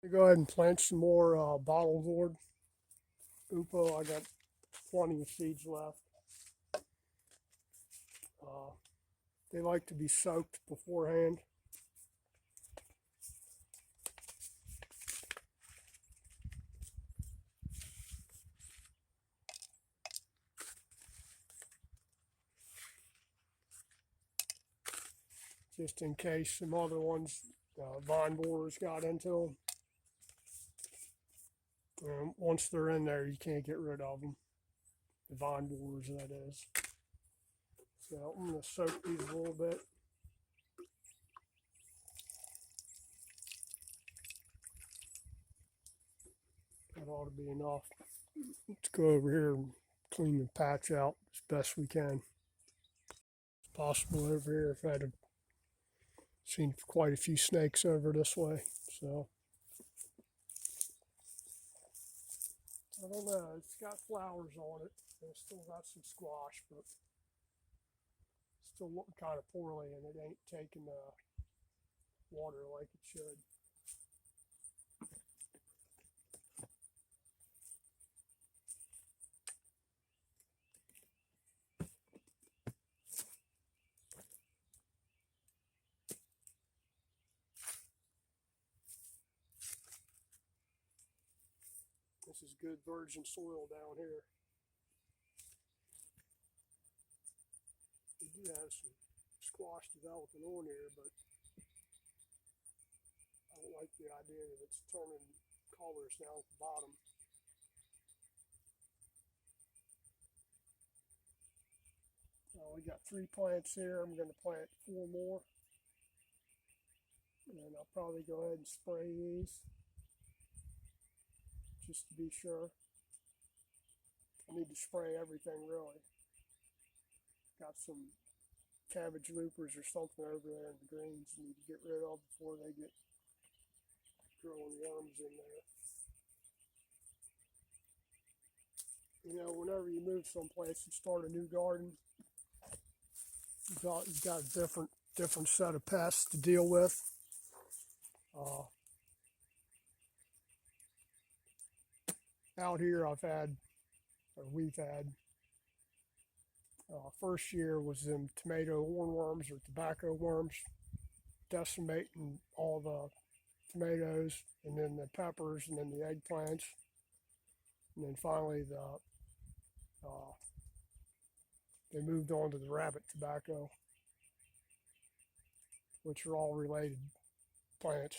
To go ahead and plant some more bottle gourd. Upo, I got plenty of seeds left. They like to be soaked beforehand. Just in case some other ones, vine borers got into them. And once they're in there, you can't get rid of them. The vine borers, that is. So I'm going to soak these a little bit. That ought to be enough. Let's go over here and clean the patch out as best we can. It's possible over here if I'd have seen quite a few snakes over this way. So I don't know. It's got flowers on it. And it's still got some squash, but it's still looking kind of poorly, and it ain't taking water like it should. This is good virgin soil down here. We do have some squash developing on here, but I don't like the idea that it's turning colors down at the bottom. We got 3 plants here. I'm going to plant 4 more. And I'll probably go ahead and spray these just to be sure. I need to spray everything really. Got some cabbage loopers or something over there in the greens I need to get rid of before they get growing worms in there. You know, whenever you move someplace and start a new garden, you've got a different set of pests to deal with. Out here we've had, first year was them tomato hornworms or tobacco worms decimating all the tomatoes, and then the peppers, and then the eggplants, and then finally they moved on to the rabbit tobacco, which are all related plants.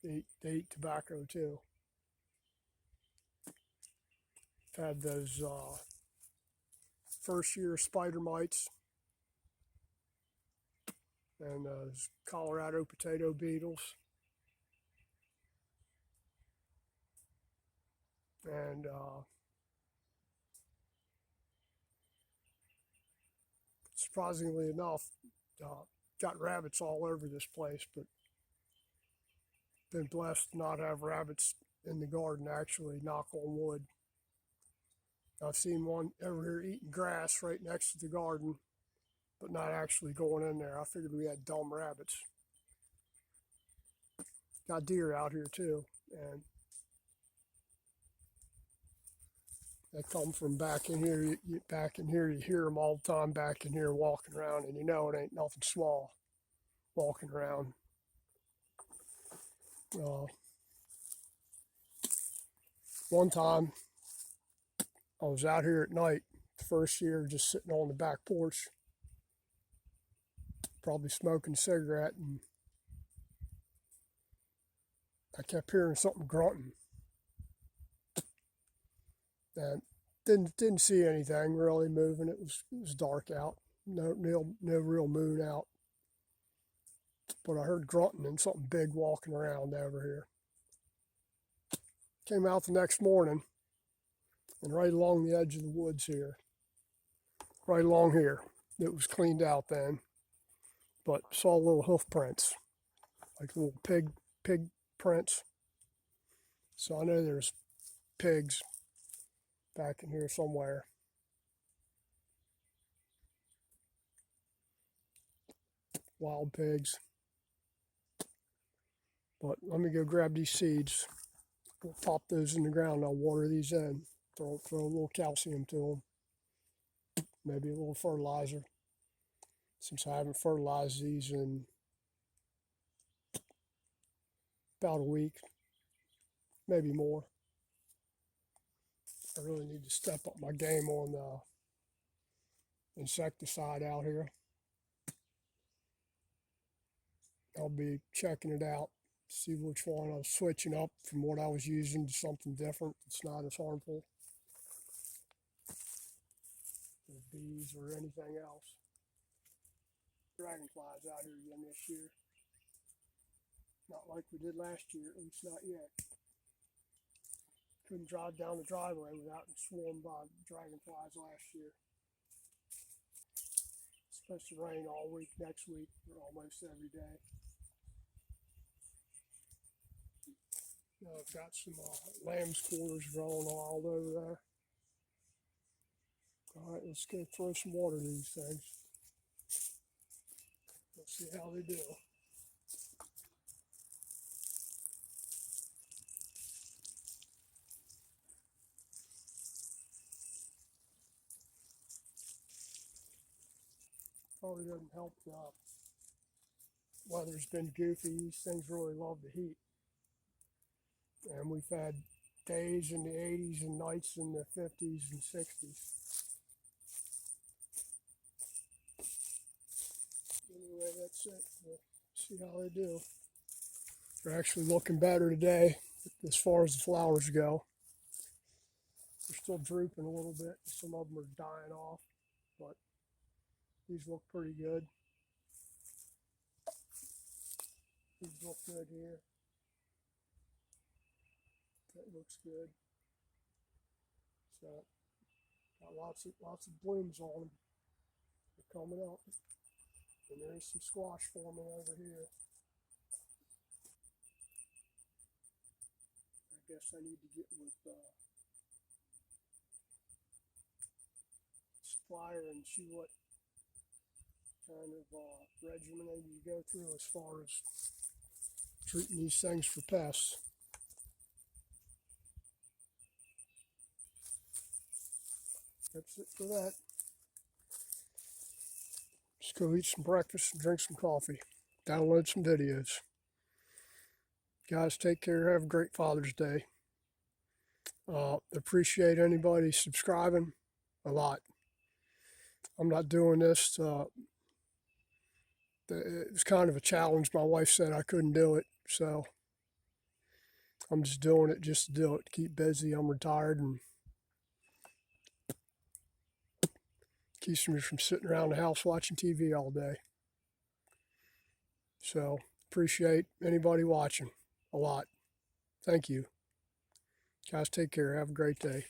They eat tobacco too. I've had those first year spider mites and those Colorado potato beetles. And surprisingly enough, got rabbits all over this place, but been blessed to not have rabbits in the garden, actually, knock on wood. I've seen one over here eating grass right next to the garden, but not actually going in there. I figured we had dumb rabbits. Got deer out here too, and they come from back in here. Back in here, you hear them all the time back in here walking around, and you know it ain't nothing small walking around. One time, I was out here at night, the first year, just sitting on the back porch, probably smoking a cigarette, and I kept hearing something grunting. And didn't see anything really moving. It was dark out, no real moon out. But I heard grunting and something big walking around over here. Came out the next morning, and right along the edge of the woods here, right along here, it was cleaned out then, but saw little hoof prints, like little pig prints. So I know there's pigs back in here somewhere. Wild pigs. But let me go grab these seeds. We'll pop those in the ground. I'll water these in. Throw a little calcium to them. Maybe a little fertilizer. Since I haven't fertilized these in about a week, maybe more. I really need to step up my game on insecticide out here. I'll be checking it out, see which one I'm switching up from what I was using to something different that's not as harmful as bees or anything else. Dragonflies out here again this year. Not like we did last year, at least not yet. Couldn't drive down the driveway without being swarmed by dragonflies last year. It's supposed to rain all week next week, or almost every day. I've got some lamb's quarters growing all over there. All right, let's go throw some water to these things. Let's see how they do. Probably doesn't help. Weather's been goofy. These things really love the heat. And we've had days in the 80s and nights in the 50s and 60s. Anyway, that's it. We'll see how they do. They're actually looking better today as far as the flowers go. They're still drooping a little bit. Some of them are dying off, but these look pretty good. These look good here. That looks good. So got lots of blooms on them. They're coming up. And there's some squash forming over here. I guess I need to get with supplier and see what kind of regimen I need to go through as far as treating these things for pests. That's it for that. Just go eat some breakfast and drink some coffee. Download some videos. Guys, take care. Have a great Father's Day. Appreciate anybody subscribing a lot. I'm not doing this. It was kind of a challenge. My wife said I couldn't do it, so I'm just doing it just to do it. Keep busy. I'm retired and keeps me from sitting around the house watching TV all day. So appreciate anybody watching a lot. Thank you. Guys, take care. Have a great day.